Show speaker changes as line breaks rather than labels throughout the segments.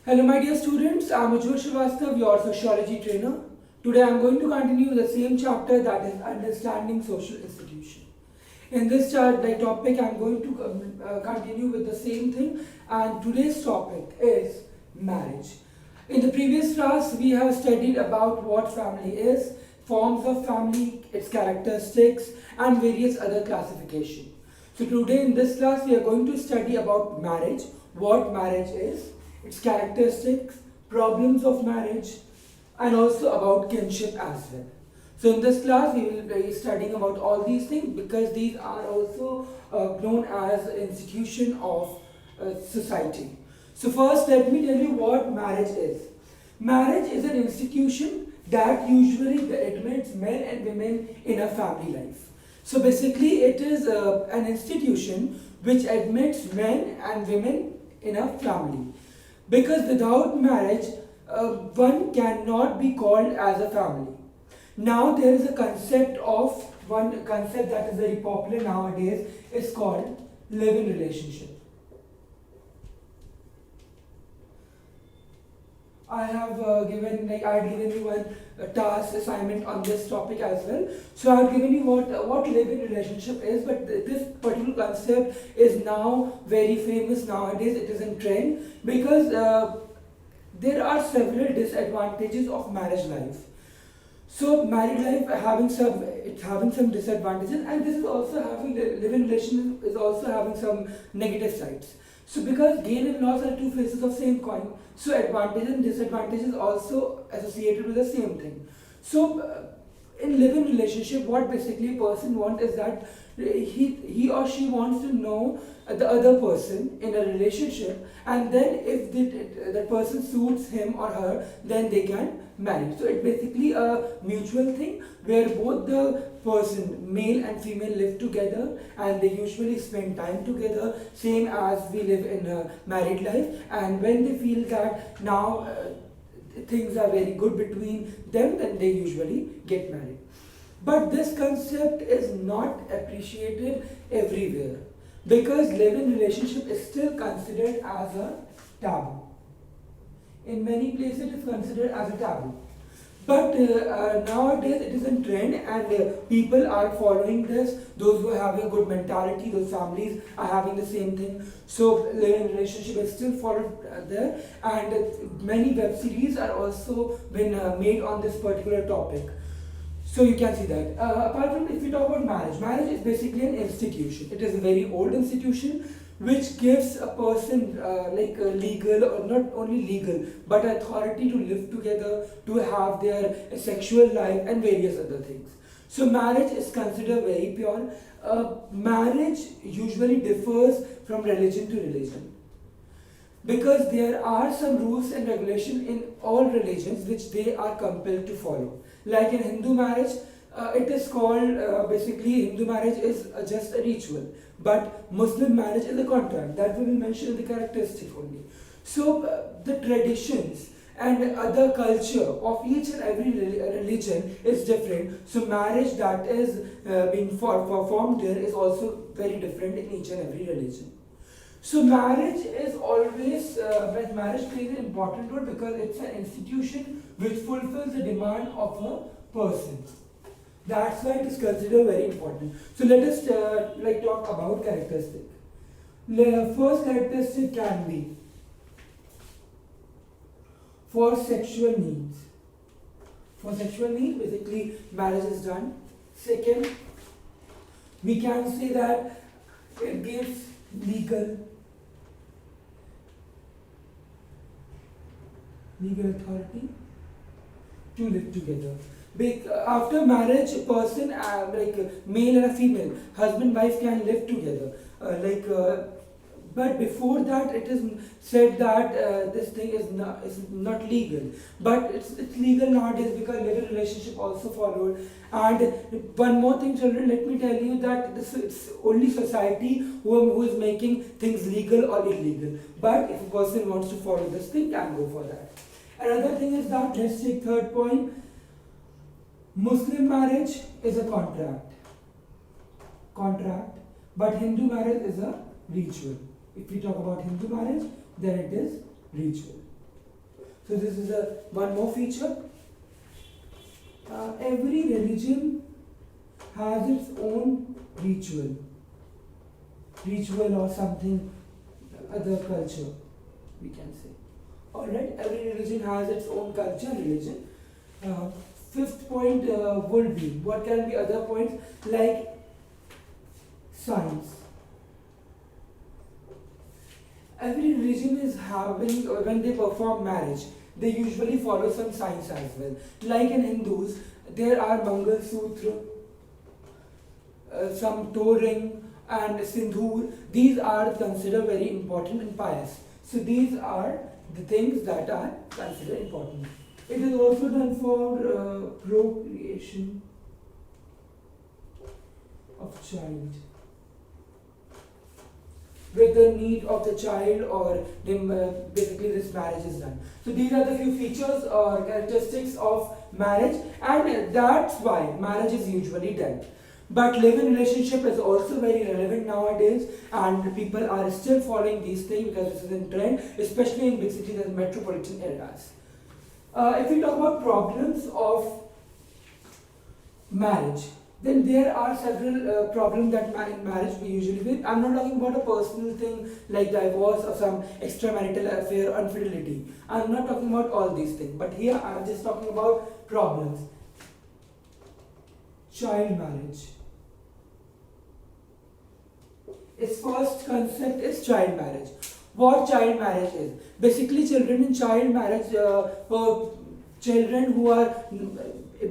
Hello my dear students, I am Ujjwal Srivastava, your sociology trainer. Today I am going to continue the same chapter, that is understanding social institution. In this topic I am going to continue with the same thing, and today's topic is marriage. In the previous class we have studied about what family is, forms of family, its characteristics and various other classifications. So today in this class we are going to study about marriage, what marriage is, its characteristics, problems of marriage, and also about kinship as well. So in this class we will be studying about all these things because these are also known as institution of society. So first let me tell you what marriage is. Marriage is an institution that usually admits men and women in a family life. So basically it is an institution which admits men and women in a family. Because without marriage, one cannot be called as a family. Now there is a one concept that is very popular nowadays, is called live-in relationship. I had given you one task assignment on this topic as well. So I have given you what live-in relationship is, but this particular concept is now very famous nowadays. It is in trend because there are several disadvantages of marriage life. So married life having some disadvantages, and this is also having the live-in relationship is also having some negative sides. So because gain and loss are two faces of same coin, so advantages and disadvantages also associated with the same thing. So in live-in relationship, what basically a person wants is that he or she wants to know the other person in a relationship, and then if the person suits him or her, then they can marry. So it's basically a mutual thing where both the person, male and female, live together, and they usually spend time together, same as we live in a married life. And when they feel that now things are very good between them, then they usually get married. But this concept is not appreciated everywhere because live-in relationship is still considered as a taboo. In many places it is considered as a taboo. But nowadays it is in trend, and people are following this. Those who are having a good mentality, those families are having the same thing. So live-in relationship is still followed there, and many web series are also been made on this particular topic. So you can see that. Apart from, if we talk about marriage is basically an institution. It is a very old institution which gives a person legal, or not only legal, but authority to live together, to have their sexual life and various other things. So marriage is considered very pure. Marriage usually differs from religion to religion, because there are some rules and regulations in all religions which they are compelled to follow. Like in Hindu marriage, it is called basically Hindu marriage is just a ritual, but Muslim marriage is a contract that we will mention in the characteristic only. So the traditions and other culture of each and every religion is different. So marriage that is being performed there is also very different in each and every religion. So marriage is always, marriage plays an important role because it's an institution which fulfills the demand of a person. That's why it is considered very important. So let us talk about characteristic. The first characteristic can be for sexual needs. For sexual needs, basically marriage is done. Second, we can say that it gives legal authority to live together. After marriage, a person male and a female, husband wife can live together. But before that, it is said that this thing is not legal. But it's legal nowadays because live-in relationship also followed. And one more thing, children, let me tell you that it's only society who is making things legal or illegal. But if a person wants to follow this thing, can go for that. Another thing is that, let's take third point. Muslim marriage is a contract, but Hindu marriage is a ritual. If we talk about Hindu marriage, then it is ritual. So this is a one more feature. Every religion has its own ritual or something, other culture, we can say. Alright, every religion has its own culture, religion. Uh, Fifth point would be, what can be other points, like science. Every religion is having, when they perform marriage, they usually follow some science as well. Like in Hindus, there are Mangal Sutra, some toe ring and sindoor. These are considered very important and pious. So these are the things that are considered important. It is also done for procreation of child, with the need of the child, or basically this marriage is done. So these are the few features or characteristics of marriage, and that's why marriage is usually done. But live-in relationship is also very relevant nowadays, and people are still following these things because this is in trend, especially in big cities and metropolitan areas. If we talk about problems of marriage, then there are several problems that in marriage we usually face. I'm not talking about a personal thing like divorce or some extramarital affair or infidelity. I'm not talking about all these things. But here I'm just talking about problems. Child marriage. Its first concept is child marriage. What child marriage is? Basically, children in child marriage, for children who are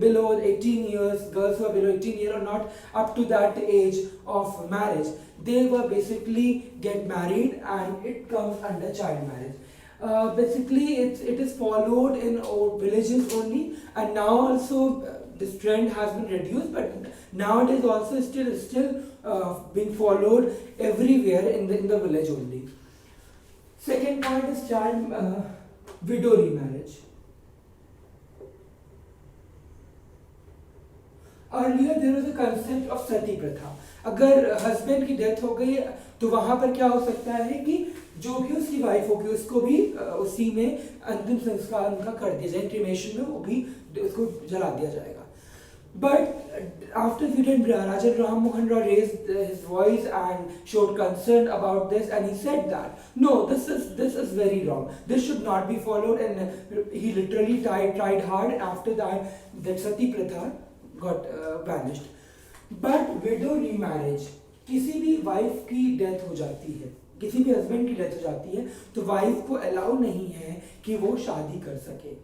below 18 years, girls who are below 18 years or not up to that age of marriage, they were basically get married, and it comes under child marriage. Basically, it is followed in villages only, and now also this trend has been reduced, but nowadays also still being followed everywhere in the village only. Second point is child widow remarriage. Earlier there was a concept of sati pratha. अगर husband की death हो गई तो वहां पर क्या हो सकता है कि जो भी उसकी वाइफ होगी उसको भी उसी में अंतिम संस्कार उनका कर दिया जाए, क्रिमेशन में वो भी उसको जला दिया जाएगा. But after Viren Raja Ram Mohan Rao raised his voice and showed concern about this, and he said that no, this is very wrong. This should not be followed, and he literally tried hard. And after that sati pratha got vanished. But widow remarriage, किसी भी wife की death हो जाती है, किसी भी husband की death हो जाती है, तो वाइफ को अलाउ नहीं है कि वो शादी कर सके.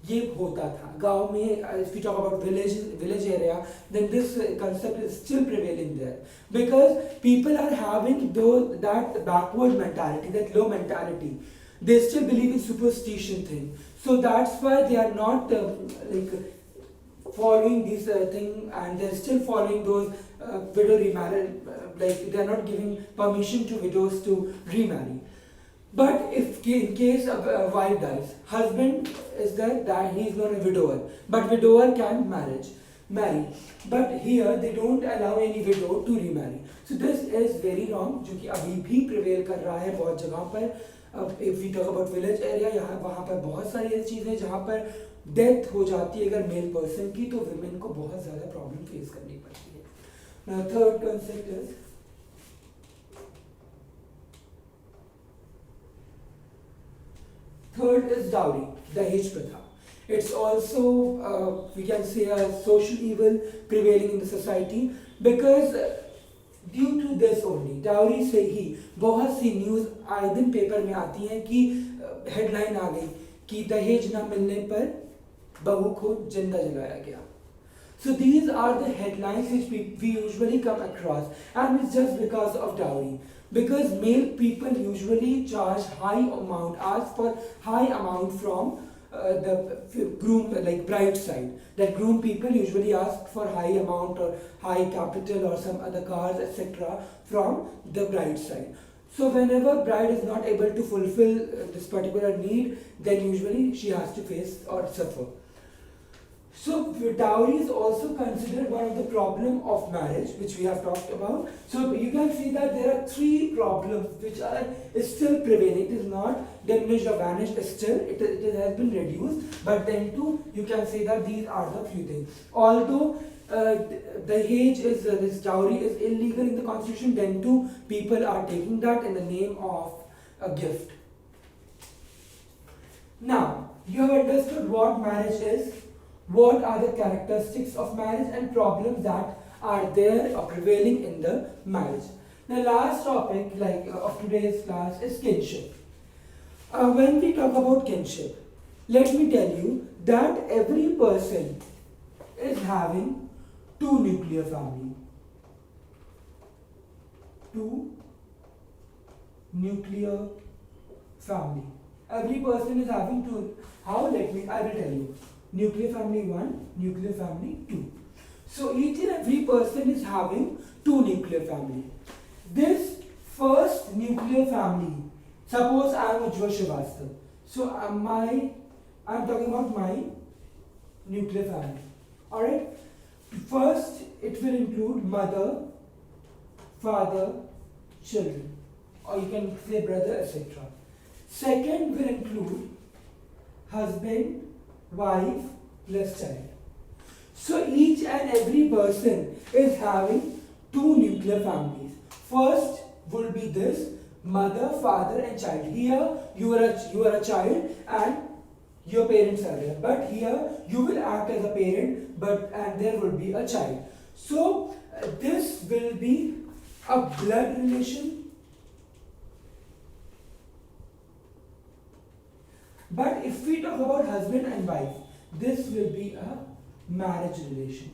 ये होता था गांव में. If we talk about village area, then this concept is still prevailing there, because people are having that backward mentality, that low mentality. They still believe in superstition thing, so that's why they are not following this thing, and they're still following those widow remarriage, like they're not giving permission to widows to remarry. But if in case a wife dies, husband is there, that he is not a widower, but widower can marry. But here they don't allow any widow to remarry. So this is very wrong, जो कि अभी भी prevail कर रहा है बहुत जगह पर. If we talk about village area, यहाँ वहाँ पर बहुत सारी ऐसी चीज़ें जहाँ पर डेथ हो जाती है अगर मेल पर्सन की, तो women को बहुत ज़्यादा प्रॉब्लम फेस करनी पड़ती है. Now third concept is dowry, Dahej Pratha. It's also, we can say, a social evil prevailing in the society, because due to this only, dowry से ही बहुत सी न्यूज़ आए दिन पेपर में आती हैं कि हेडलाइन आ गई कि दहेज ना मिलने पर बहू को जिंदा जलाया गया. So these are the headlines which we usually come across, and it's just because of dowry. Because male people usually charge ask for high amount from the groom, like bride side. That groom people usually ask for high amount or high capital or some other cars, etc. from the bride side. So whenever bride is not able to fulfill this particular need, then usually she has to face or suffer. So dowry is also considered one of the problem of marriage, which we have talked about. So you can see that there are three problems which are still prevailing. It is not diminished or vanished, still it has been reduced, but then too you can say that these are the few things. Although Dahej is this dowry is illegal in the constitution, then too people are taking that in the name of a gift. Now you have understood what marriage is, what are the characteristics of marriage and problems that are there or prevailing in the marriage. The last topic of today's class is kinship. When we talk about kinship, let me tell you that every person is having two nuclear family. Two nuclear family. Every person is having two. How? I will tell you. Nuclear family 1, nuclear family 2. So each and every person is having two nuclear family. This first nuclear family, suppose I am Ujjwal Srivastava. So I am talking about my nuclear family. Alright? First, it will include mother, father, children, or you can say brother, etc. Second will include husband, wife, plus child. So each and every person is having two nuclear families. First will be this mother, father, and child. Here you are a child and your parents are there. But here you will act as a parent, and there will be a child. So this will be a blood relation. But if we talk about husband and wife, this will be a marriage relation.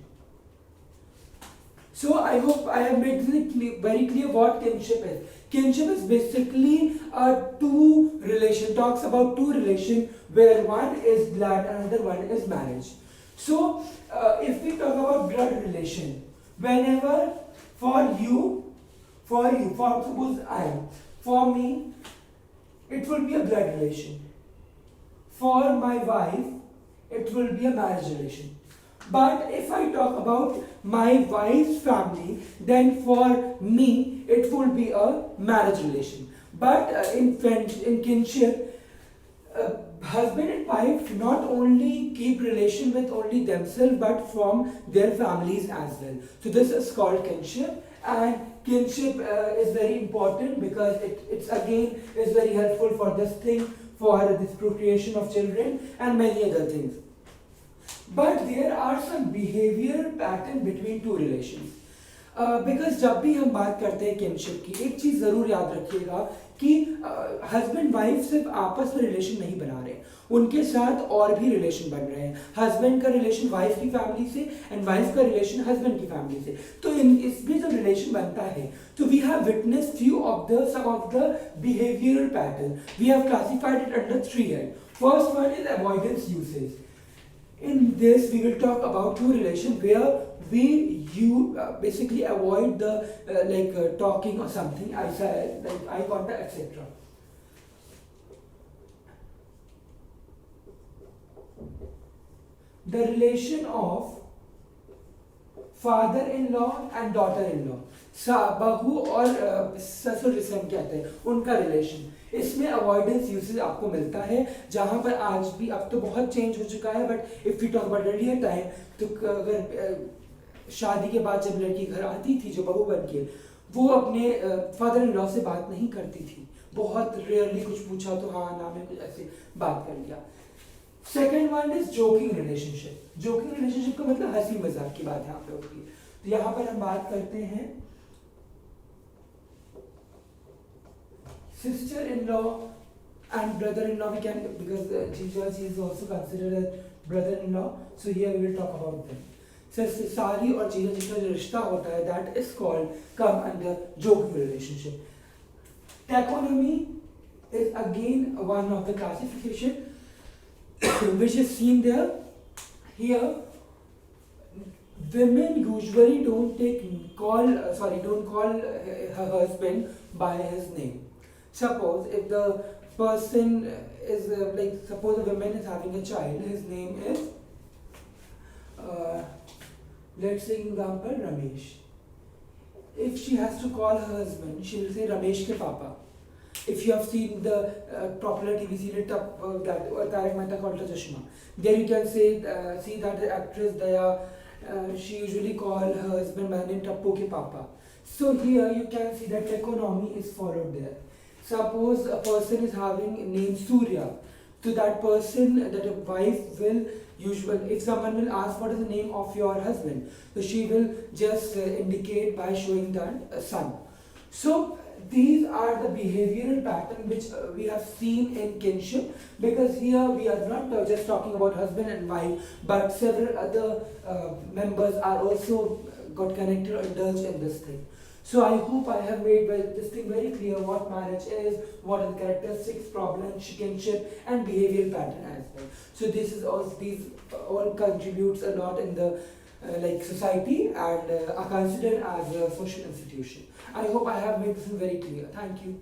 So I hope I have made it very clear what kinship is. Kinship is basically a two relation, talks about two relation where one is blood and another one is marriage. So if we talk about blood relation, whenever for suppose for me, it will be a blood relation. For my wife, it will be a marriage relation. But if I talk about my wife's family, then for me it will be a marriage relation. But in kinship, husband and wife not only keep relation with only themselves but from their families as well. So this is called kinship, and kinship is very important because it's again is very helpful for this thing, for this procreation of children and many other things. But there are some behavioral pattern between two relations. Because जब भी हम बात करते हैं kinship की, एक चीज़ ज़रूर याद रखिएगा कि हस्बैंड वाइफ सिर्फ आपस में रिलेशन नहीं बना रहे, उनके साथ और भी रिलेशन बन रहे हैं. हस्बैंड का रिलेशन वाइफ की फैमिली से एंड वाइफ का रिलेशन हस्बैंड की फैमिली से. तो इसमें जब रिलेशन बनता है तो we have witness few of the some of the behavioural pattern. We have classified it under three head. First one is avoidance usage. In this, we will talk about two relations where you basically avoid the talking or something, like eye contact, etc. The relation of father-in-law and daughter-in-law, बहू और ससुर जिसे हम कहते हैं, उनका relation, इसमें avoidance usage आपको मिलता है. जहां पर आज भी, अब तो बहुत चेंज हो चुका है, but if you talk about earlier time, तो अगर शादी के बाद जब लड़की घर आती थी जो बहू बन के, वो अपने फादर इन लॉ से बात नहीं करती थी. बहुत रेयरली कुछ पूछा तो हाँ ना में कुछ ऐसे बात कर लिया. Second one is joking relationship. Joking relationship का मतलब हंसी मजाक की बात यहाँ पे होती है. तो यहाँ पर हम बात करते हैं sister-in-law and brother-in-law. We can, because Jijaji is also considered as brother-in-law, so here we will talk about them. So साली और जीजा जी का जो रिश्ता होता है, that is called come under joking relationship. Taxonomy is again one of the classification which is seen there. Here, women usually don't call her husband by his name. Suppose if the person is suppose a woman is having a child, his name is let's say example Ramesh. If she has to call her husband, she will say Ramesh ke papa. If you have seen the popular TV serial that Tarak Mehta called Chashma, there you can see that the actress Daya, she usually call her husband by the name Tappo ke Papa. So here you can see that economy is followed there. Suppose a person is having name Surya, to that person, that a wife will usually, if someone will ask what is the name of your husband, so she will just indicate by showing that sun. So these are the behavioral pattern which we have seen in kinship, because here we are not just talking about husband and wife, but several other members are also got connected or indulged in this thing. So I hope I have made this thing very clear, what marriage is, what are the characteristics, problems, kinship, and behavioral pattern as well. So this is all, these all contributes a lot in the like society, and are considered as a social institution. I hope I have made this very clear. Thank you.